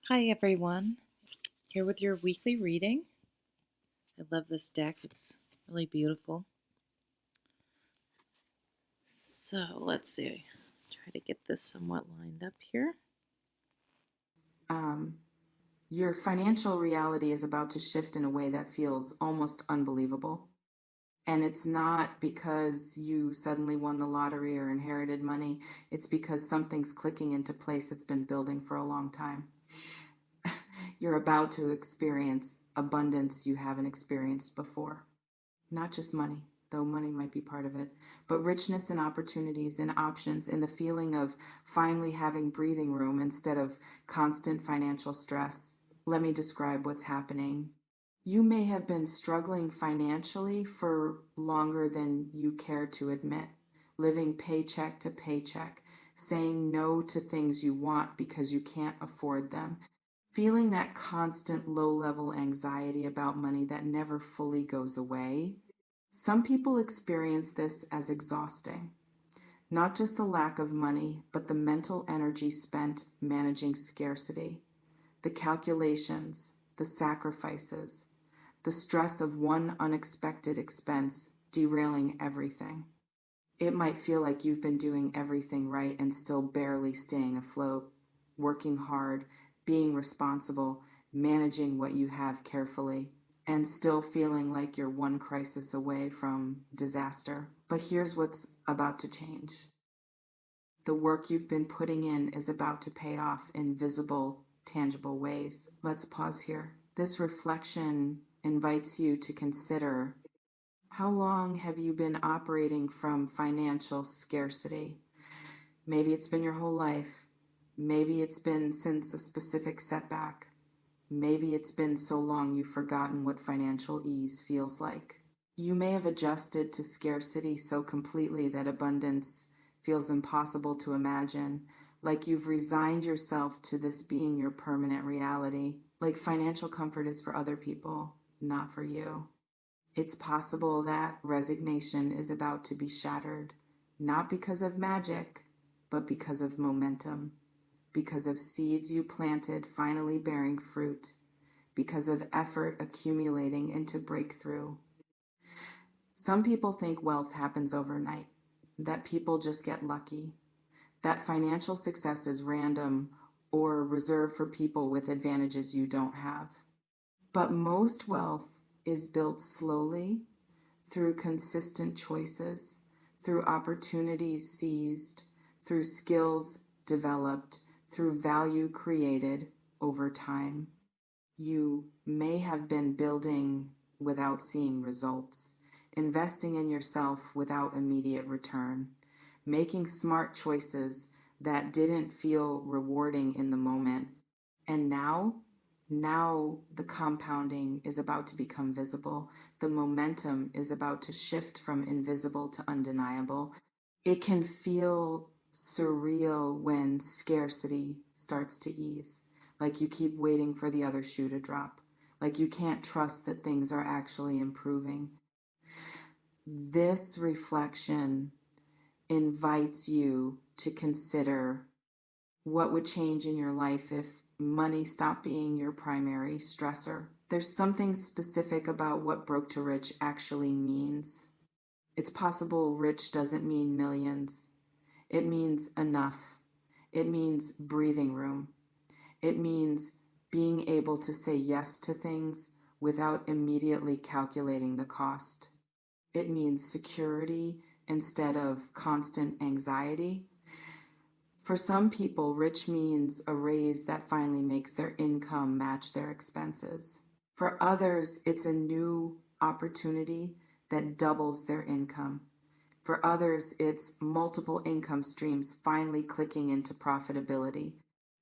Hi everyone, here with your weekly reading. I love this deck, it's really beautiful. So let's see, try to get this somewhat lined up here. um, your financial reality is about to shift in a way that feels almost unbelievable. And it's not because you suddenly won the lottery or inherited money. It's because something's clicking into place that's been building for a long time. You're about to experience abundance you haven't experienced before. Not just money, though money might be part of it, but richness and opportunities and options and the feeling of finally having breathing room instead of constant financial stress. Let me describe what's happening. You may have been struggling financially for longer than you care to admit, living paycheck to paycheck, saying no to things you want because you can't afford them, feeling that constant low-level anxiety about money that never fully goes away. Some people experience this as exhausting, not just the lack of money, but the mental energy spent managing scarcity, the calculations, the sacrifices, the stress of one unexpected expense derailing everything. It might feel like you've been doing everything right and still barely staying afloat, working hard, being responsible, managing what you have carefully, and still feeling like you're one crisis away from disaster. But here's what's about to change. The work you've been putting in is about to pay off in visible, tangible ways. Let's pause here. This reflection invites you to consider: how long have you been operating from financial scarcity? Maybe it's been your whole life. Maybe it's been since a specific setback. Maybe it's been so long you've forgotten what financial ease feels like. You may have adjusted to scarcity so completely that abundance feels impossible to imagine, like you've resigned yourself to this being your permanent reality, like financial comfort is for other people, not for you. It's possible that resignation is about to be shattered, not because of magic, but because of momentum, because of seeds you planted finally bearing fruit, because of effort accumulating into breakthrough. Some people think wealth happens overnight, that people just get lucky, that financial success is random or reserved for people with advantages you don't have. But most wealth is built slowly, through consistent choices, through opportunities seized, through skills developed, through value created over time. You may have been building without seeing results, investing in yourself without immediate return, making smart choices that didn't feel rewarding in the moment. And now the compounding is about to become visible. The momentum is about to shift from invisible to undeniable. It can feel surreal when scarcity starts to ease, like you keep waiting for the other shoe to drop, like you can't trust that things are actually improving. This reflection invites you to consider what would change in your life if money stopped being your primary stressor. There's something specific about what broke to rich actually means. It's possible rich doesn't mean millions. It means enough. It means breathing room. It means being able to say yes to things without immediately calculating the cost. It means security instead of constant anxiety. For some people, rich means a raise that finally makes their income match their expenses. For others, it's a new opportunity that doubles their income. For others, it's multiple income streams finally clicking into profitability.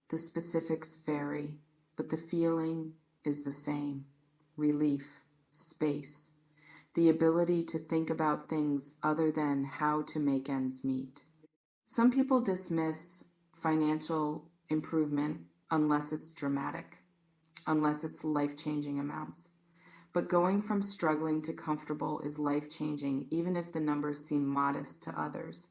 The specifics vary, but the feeling is the same: relief, space, the ability to think about things other than how to make ends meet. Some people dismiss financial improvement unless it's dramatic, unless it's life-changing amounts. But going from struggling to comfortable is life-changing, even if the numbers seem modest to others.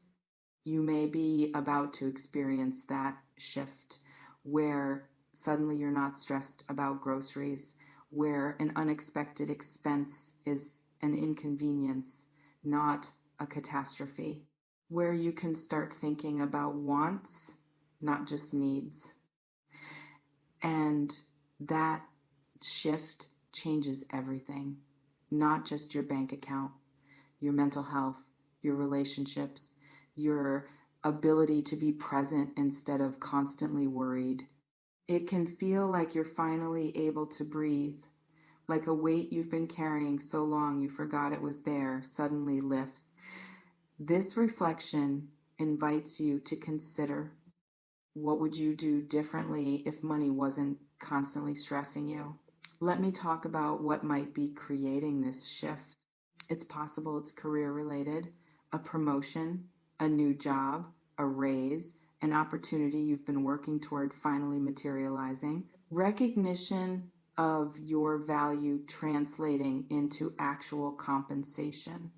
You may be about to experience that shift where Suddenly you're not stressed about groceries, where an unexpected expense is an inconvenience, not a catastrophe. Where you can start thinking about wants, not just needs. And that shift changes everything, not just your bank account, your mental health, your relationships, your ability to be present instead of constantly worried. It can feel like you're finally able to breathe, like a weight you've been carrying so long you forgot it was there suddenly lifts. This reflection invites you to consider, what would you do differently if money wasn't constantly stressing you? Let me talk about what might be creating this shift. It's possible it's career related, a promotion, a new job, a raise, an opportunity you've been working toward finally materializing, recognition of your value translating into actual compensation.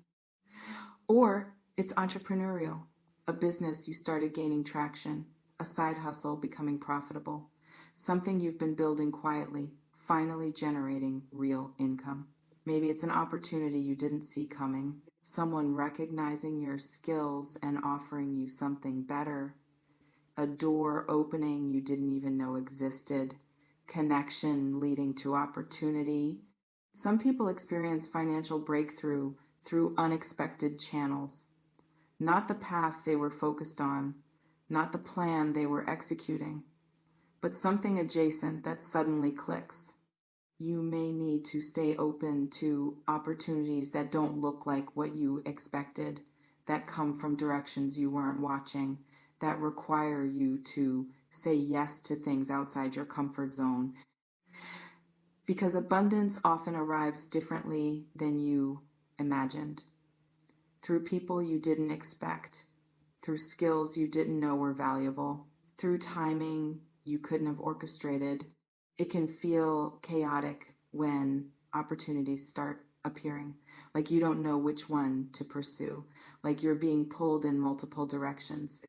Or it's entrepreneurial, a business you started gaining traction, a side hustle becoming profitable, something you've been building quietly, finally generating real income. Maybe it's an opportunity you didn't see coming, someone recognizing your skills and offering you something better, a door opening you didn't even know existed, connection leading to opportunity. Some people experience financial breakthrough through unexpected channels, not the path they were focused on, not the plan they were executing, but something adjacent that suddenly clicks. You may need to stay open to opportunities that don't look like what you expected, that come from directions you weren't watching, that require you to say yes to things outside your comfort zone. Because abundance often arrives differently than you imagined, through people you didn't expect, through skills you didn't know were valuable, through timing you couldn't have orchestrated. It can feel chaotic when opportunities start appearing, like you don't know which one to pursue, like you're being pulled in multiple directions.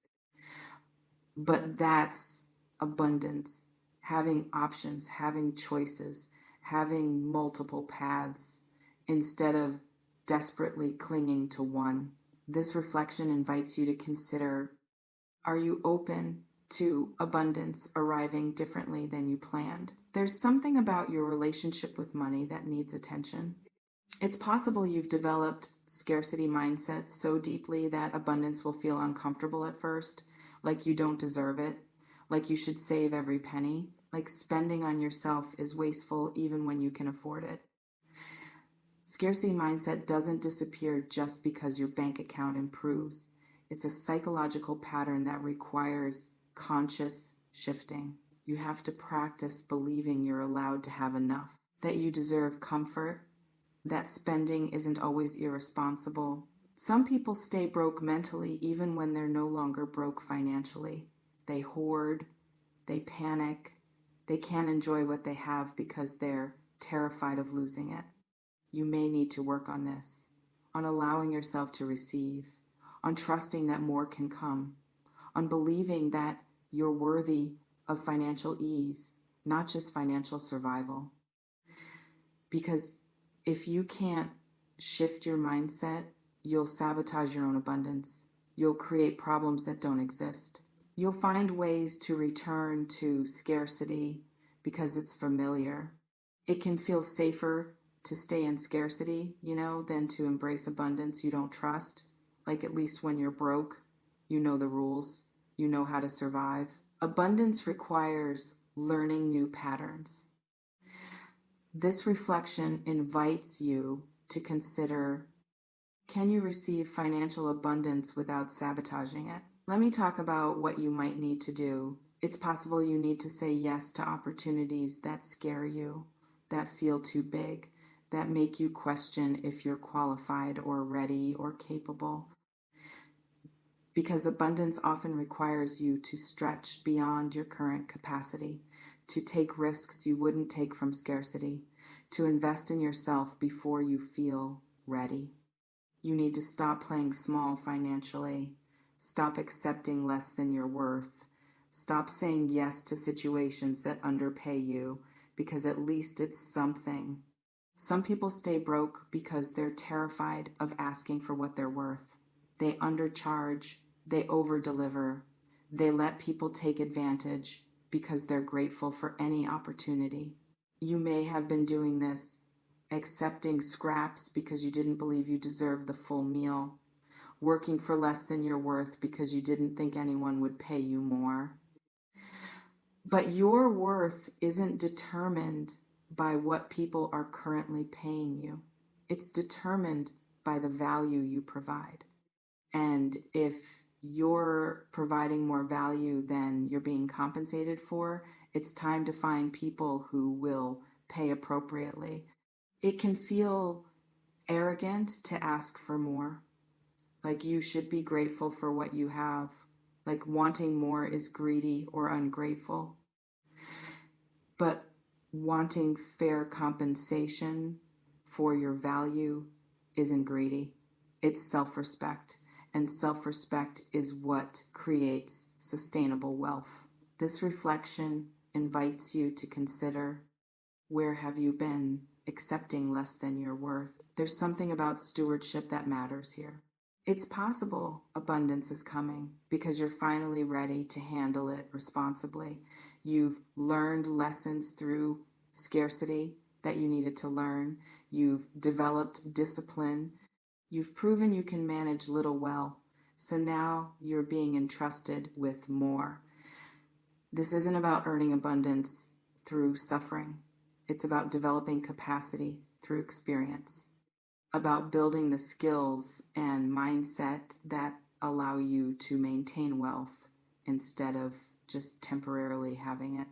But that's abundance, having options, having choices, having multiple paths instead of desperately clinging to one. This reflection invites you to consider, are you open to abundance arriving differently than you planned? There's something about your relationship with money that needs attention. It's possible you've developed scarcity mindset so deeply that abundance will feel uncomfortable at first, like you don't deserve it, like you should save every penny, like spending on yourself is wasteful even when you can afford it. Scarcity mindset doesn't disappear just because your bank account improves. It's a psychological pattern that requires conscious shifting. You have to practice believing you're allowed to have enough, that you deserve comfort, that spending isn't always irresponsible. Some people stay broke mentally even when they're no longer broke financially. They hoard, they panic, they can't enjoy what they have because they're terrified of losing it. You may need to work on this, on allowing yourself to receive, on trusting that more can come, on believing that you're worthy of financial ease, not just financial survival. Because if you can't shift your mindset, you'll sabotage your own abundance. You'll create problems that don't exist. You'll find ways to return to scarcity because it's familiar. It can feel safer to stay in scarcity, than to embrace abundance you don't trust. Like, at least when you're broke, you know the rules, you know how to survive. Abundance requires learning new patterns. This reflection invites you to consider, can you receive financial abundance without sabotaging it? Let me talk about what you might need to do. It's possible you need to say yes to opportunities that scare you, that feel too big, that make you question if you're qualified or ready or capable. Because abundance often requires you to stretch beyond your current capacity, to take risks you wouldn't take from scarcity, to invest in yourself before you feel ready. You need to stop playing small financially, stop accepting less than your worth, Stop saying yes to situations that underpay you, because at least it's something. Some people stay broke because they're terrified of asking for what they're worth. They undercharge, they overdeliver, they let people take advantage because they're grateful for any opportunity. You may have been doing this, accepting scraps because you didn't believe you deserved the full meal, working for less than your worth because you didn't think anyone would pay you more. But your worth isn't determined by what people are currently paying you. It's determined by the value you provide. And if you're providing more value than you're being compensated for, it's time to find people who will pay appropriately. It can feel arrogant to ask for more. Like you should be grateful for what you have. Like wanting more is greedy or ungrateful. But wanting fair compensation for your value isn't greedy. It's self-respect. And self-respect is what creates sustainable wealth. This reflection invites you to consider, where have you been accepting less than your worth? There's something about stewardship that matters here. It's possible abundance is coming because you're finally ready to handle it responsibly. You've learned lessons through scarcity that you needed to learn. You've developed discipline. You've proven you can manage little well. So now you're being entrusted with more. This isn't about earning abundance through suffering. It's about developing capacity through experience, about building the skills and mindset that allow you to maintain wealth instead of just temporarily having it.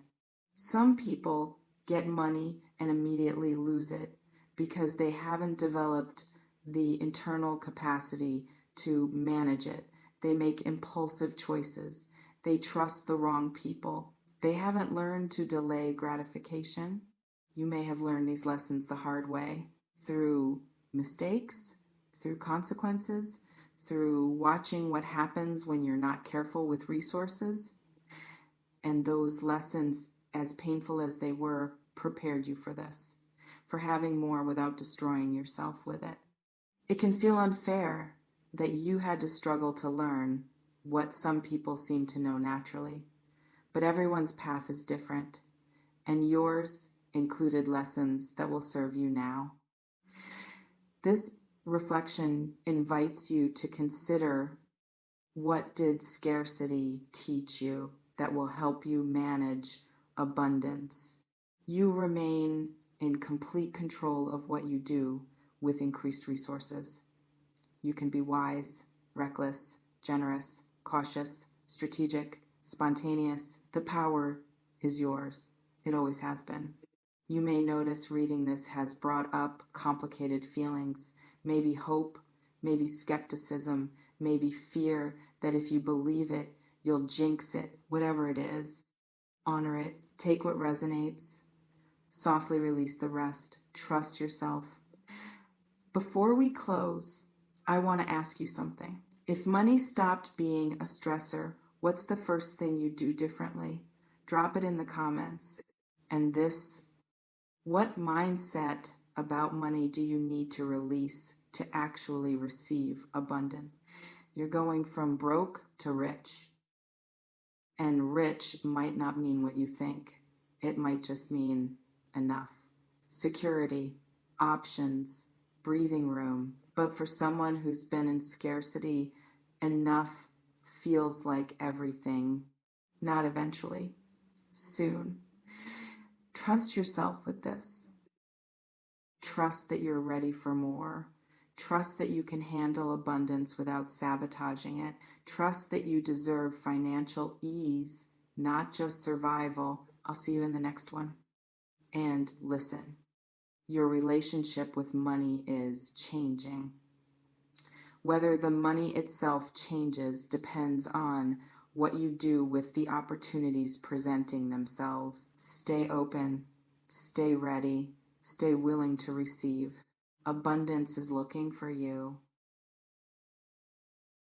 Some people get money and immediately lose it because they haven't developed the internal capacity to manage it. They make impulsive choices. They trust the wrong people. They haven't learned to delay gratification. You may have learned these lessons the hard way through mistakes, through consequences, through watching what happens when you're not careful with resources. And those lessons, as painful as they were, prepared you for this, for having more without destroying yourself with it. It can feel unfair that you had to struggle to learn what some people seem to know naturally, but everyone's path is different, and yours included lessons that will serve you now. This reflection invites you to consider, what did scarcity teach you that will help you manage abundance? You remain in complete control of what you do with increased resources. You can be wise, reckless, generous, cautious, strategic, spontaneous. The power is yours. It always has been. You may notice reading this has brought up complicated feelings, maybe hope, maybe skepticism, maybe fear that if you believe it, you'll jinx it. Whatever it is, honor it. Take what resonates. Softly release the rest. Trust yourself. Before we close, I want to ask you something. If money stopped being a stressor, what's the first thing you do differently? Drop it in the comments. And what mindset about money do you need to release to actually receive abundance? You're going from broke to rich. And rich might not mean what you think. It might just mean enough. Security, options, breathing room. But for someone who's been in scarcity, enough feels like everything. Not eventually. Soon. Trust yourself with this. Trust that you're ready for more. Trust that you can handle abundance without sabotaging it. Trust that you deserve financial ease, not just survival. I'll see you in the next one. And listen, your relationship with money is changing. Whether the money itself changes depends on what you do with the opportunities presenting themselves. Stay open, stay ready, stay willing to receive. Abundance is looking for you.